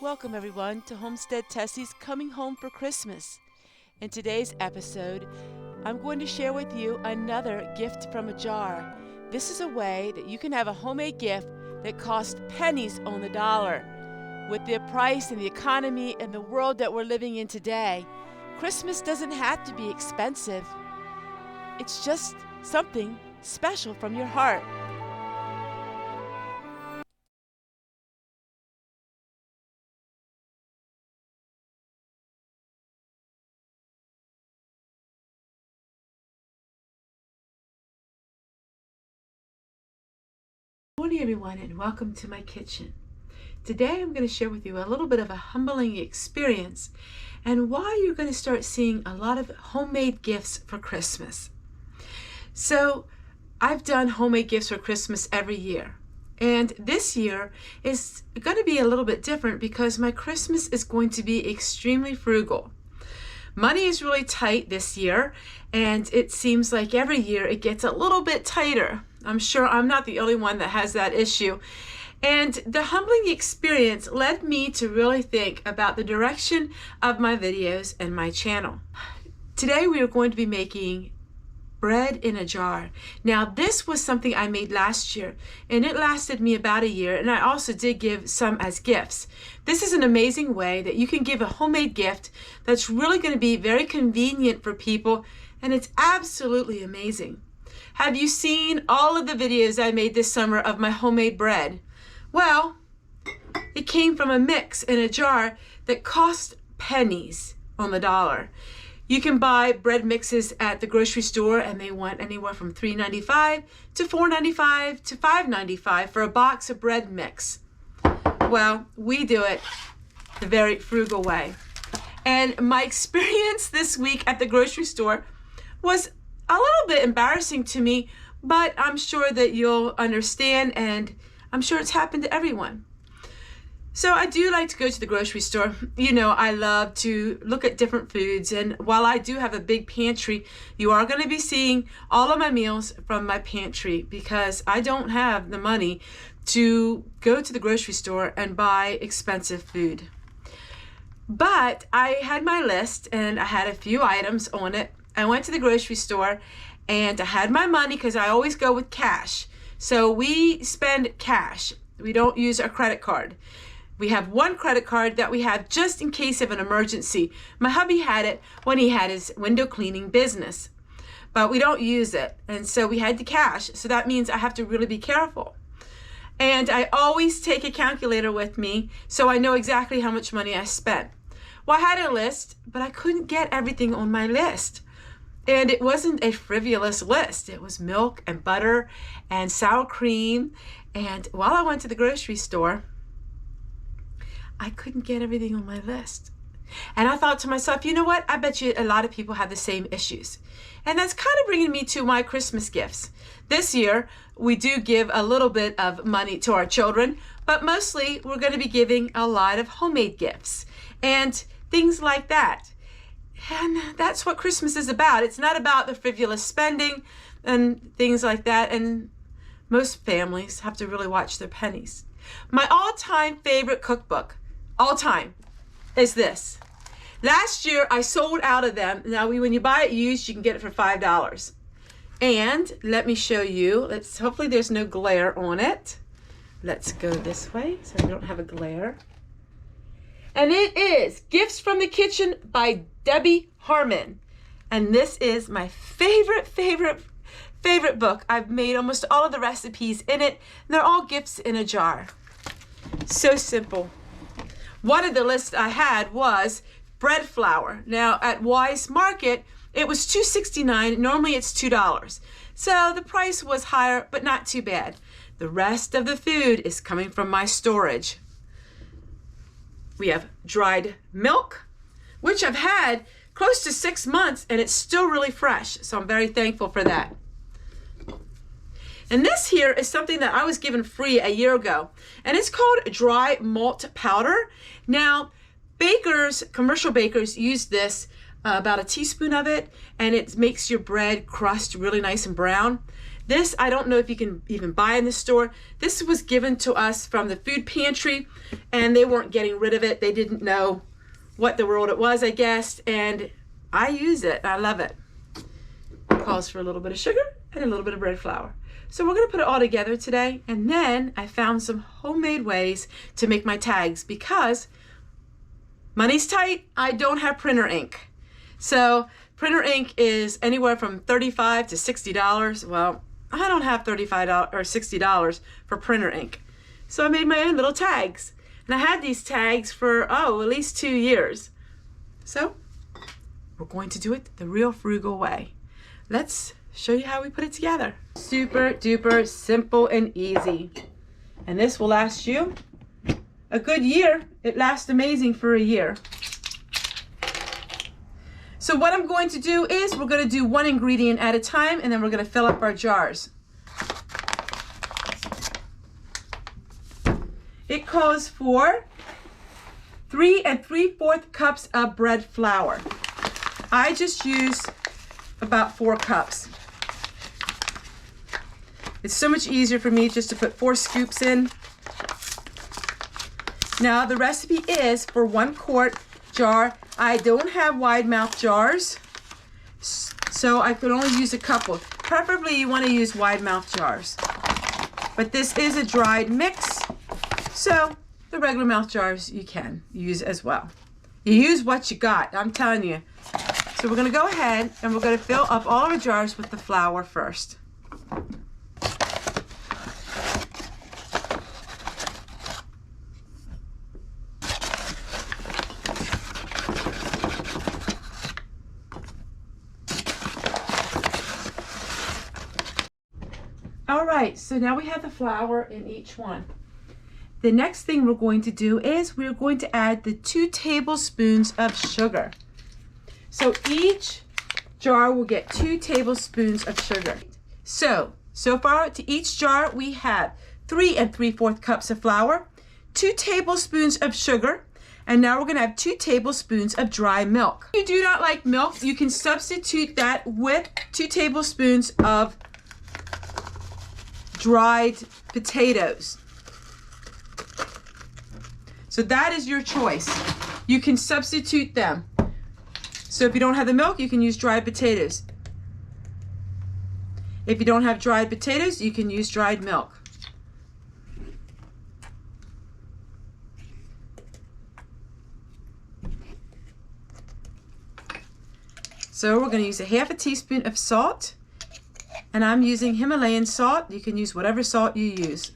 Welcome everyone to Homestead Tessie's Coming Home for Christmas. In today's episode, I'm going to share with you another gift from a jar. This is a way that you can have a homemade gift that costs pennies on the dollar. With the price and the economy and the world that we're living in today, Christmas doesn't have to be expensive. It's just something special from your heart. Good morning everyone, and welcome to my kitchen. Today I'm going to share with you a little bit of a humbling experience and why you're going to start seeing a lot of homemade gifts for Christmas. So I've done homemade gifts for Christmas every year, and this year is going to be a little bit different because my Christmas is going to be extremely frugal. Money is really tight this year, and it seems like every year it gets a little bit tighter. I'm sure I'm not the only one that has that issue. And the humbling experience led me to really think about the direction of my videos and my channel. Today we are going to be making bread in a jar. Now this was something I made last year, and it lasted me about a year, and I also did give some as gifts. This is an amazing way that you can give a homemade gift that's really going to be very convenient for people, and it's absolutely amazing. Have you seen all of the videos I made this summer of my homemade bread? Well, it came from a mix in a jar that cost pennies on the dollar. You can buy bread mixes at the grocery store, and they want anywhere from $3.95 to $4.95 to $5.95 for a box of bread mix. Well, we do it the very frugal way. And my experience this week at the grocery store was a little bit embarrassing to me, but I'm sure that you'll understand, and I'm sure it's happened to everyone. So I do like to go to the grocery store. You know, I love to look at different foods, and while I do have a big pantry, you are going to be seeing all of my meals from my pantry because I don't have the money to go to the grocery store and buy expensive food. But I had my list, and I had a few items on it. I went to the grocery store, and I had my money because I always go with cash. So we spend cash. We don't use our credit card. We have one credit card that we have just in case of an emergency. My hubby had it when he had his window cleaning business, but we don't use it. And so we had the cash. So that means I have to really be careful. And I always take a calculator with me so I know exactly how much money I spent. Well, I had a list, but I couldn't get everything on my list. And it wasn't a frivolous list. It was milk and butter and sour cream. And while I went to the grocery store, I couldn't get everything on my list. And I thought to myself, you know what? I bet you a lot of people have the same issues. And that's kind of bringing me to my Christmas gifts. This year, we do give a little bit of money to our children, but mostly we're going to be giving a lot of homemade gifts and things like that. And that's what Christmas is about. It's not about the frivolous spending and things like that. And most families have to really watch their pennies. My all-time favorite cookbook, all time, is this. Last year, I sold out of them. Now, when you buy it used, you can get it for $5. And let me show you. Hopefully there's no glare on it. Let's go this way so we don't have a glare. And it is Gifts from the Kitchen by Debbie Harmon. And this is my favorite book. I've made almost all of the recipes in it. And they're all gifts in a jar. So simple. One of the lists I had was bread flour. Now at Wise Market, it was $2.69. Normally it's $2. So the price was higher, but not too bad. The rest of the food is coming from my storage. We have dried milk, which I've had close to 6 months, and it's still really fresh. So I'm very thankful for that. And this here is something that I was given free a year ago, and it's called dry malt powder. Now, commercial bakers use this, about a teaspoon of it, and it makes your bread crust really nice and brown. This, I don't know if you can even buy in the store. This was given to us from the food pantry, and they weren't getting rid of it. They didn't know what the world it was, I guess, and I use it. I love it. It calls for a little bit of sugar and a little bit of bread flour. So we're going to put it all together today, and then I found some homemade ways to make my tags because money's tight. I don't have printer ink. So printer ink is anywhere from $35 to $60. Well, I don't have $35 or $60 for printer ink. So I made my own little tags. And I had these tags for, at least 2 years. So we're going to do it the real frugal way. Let's show you how we put it together. Super duper simple and easy. And this will last you a good year. It lasts amazing for a year. So what I'm going to do is we're going to do one ingredient at a time, and then we're going to fill up our jars. It calls for 3 3/4 cups of bread flour. I just used about 4 cups. It's so much easier for me just to put 4 scoops in. Now the recipe is for 1 quart jar. I don't have wide mouth jars, so I could only use a couple. Preferably you want to use wide mouth jars. But this is a dried mix, so the regular mouth jars you can use as well. You use what you got, I'm telling you. So we're going to go ahead and we're going to fill up all our jars with the flour first. All right, so now we have the flour in each one. The next thing we're going to do is we're going to add the 2 tablespoons of sugar. So each jar will get 2 tablespoons of sugar. So far to each jar we have 3 3/4 cups of flour, 2 tablespoons of sugar, and now we're going to have 2 tablespoons of dry milk. If you do not like milk, you can substitute that with 2 tablespoons of dried potatoes. So that is your choice. You can substitute them. So if you don't have the milk, you can use dried potatoes. If you don't have dried potatoes, you can use dried milk. So we're going to use a 1/2 teaspoon of salt. And I'm using Himalayan salt. You can use whatever salt you use.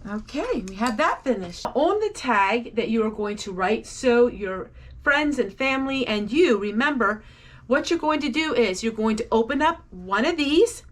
Okay, we have that finished. On the tag that you are going to write, so your friends and family and you remember, what you're going to do is you're going to open up one of these,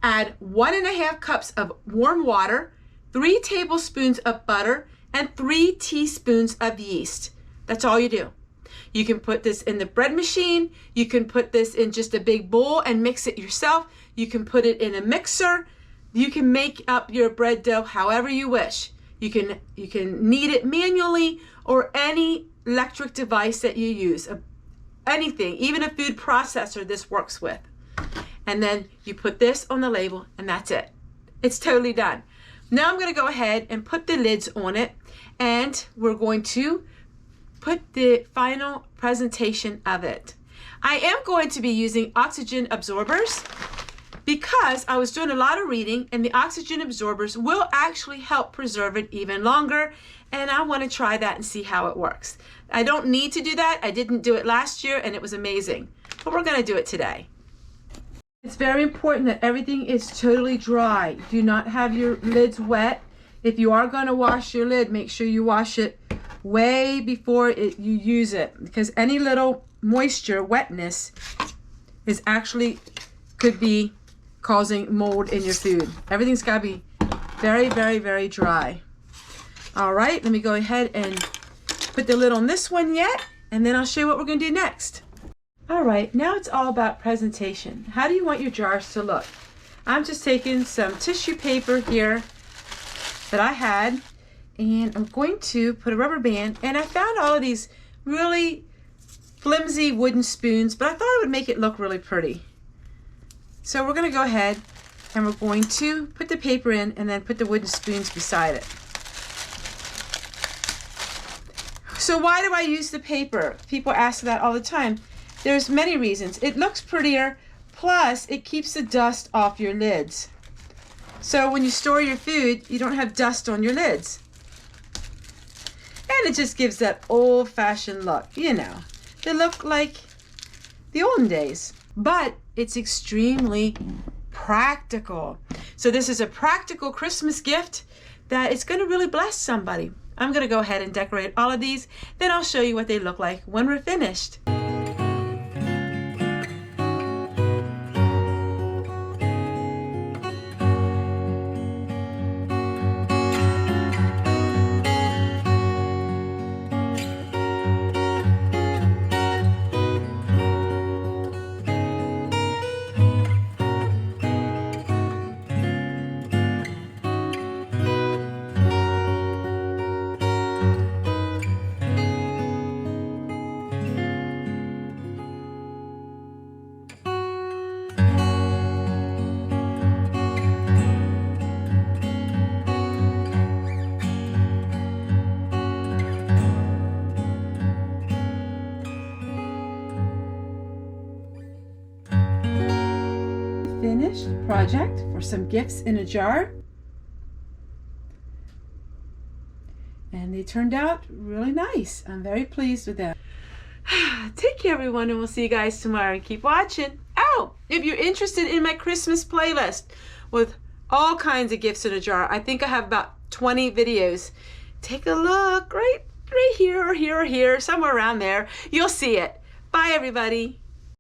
add 1 1/2 cups of warm water, 3 tablespoons of butter, and 3 teaspoons of yeast. That's all you do. You can put this in the bread machine. You can put this in just a big bowl and mix it yourself. You can put it in a mixer. You can make up your bread dough however you wish. You can knead it manually or any electric device that you use. Anything, even a food processor, this works with. And then you put this on the label and that's it. It's totally done. Now I'm going to go ahead and put the lids on it, and we're going to put the final presentation of it. I am going to be using oxygen absorbers, because I was doing a lot of reading, and the oxygen absorbers will actually help preserve it even longer, and I want to try that and see how it works. I don't need to do that. I didn't do it last year and it was amazing, but we're going to do it today. It's very important that everything is totally dry. Do not have your lids wet. If you are going to wash your lid, make sure you wash it way before you use it, because any little moisture, wetness, is actually could be causing mold in your food. Everything's got to be very, very, very dry. All right, let me go ahead and put the lid on this one yet, and then I'll show you what we're going to do next. All right, now it's all about presentation. How do you want your jars to look? I'm just taking some tissue paper here that I had, and I'm going to put a rubber band, and I found all of these really flimsy wooden spoons, but I thought it would make it look really pretty. So we're going to go ahead and we're going to put the paper in and then put the wooden spoons beside it. So why do I use the paper? People ask that all the time. There's many reasons. It looks prettier, plus it keeps the dust off your lids. So when you store your food, you don't have dust on your lids. And it just gives that old-fashioned look, you know. They look like the olden days. But it's extremely practical. So this is a practical Christmas gift that is going to really bless somebody. I'm going to go ahead and decorate all of these. Then I'll show you what they look like when we're finished. Finished project for some gifts in a jar, and they turned out really nice. I'm very pleased with them. Take care, everyone, and we'll see you guys tomorrow, and keep watching. Oh, if you're interested in my Christmas playlist with all kinds of gifts in a jar, I think I have about 20 videos. Take a look right here or here or here, somewhere around there. You'll see it. Bye, everybody.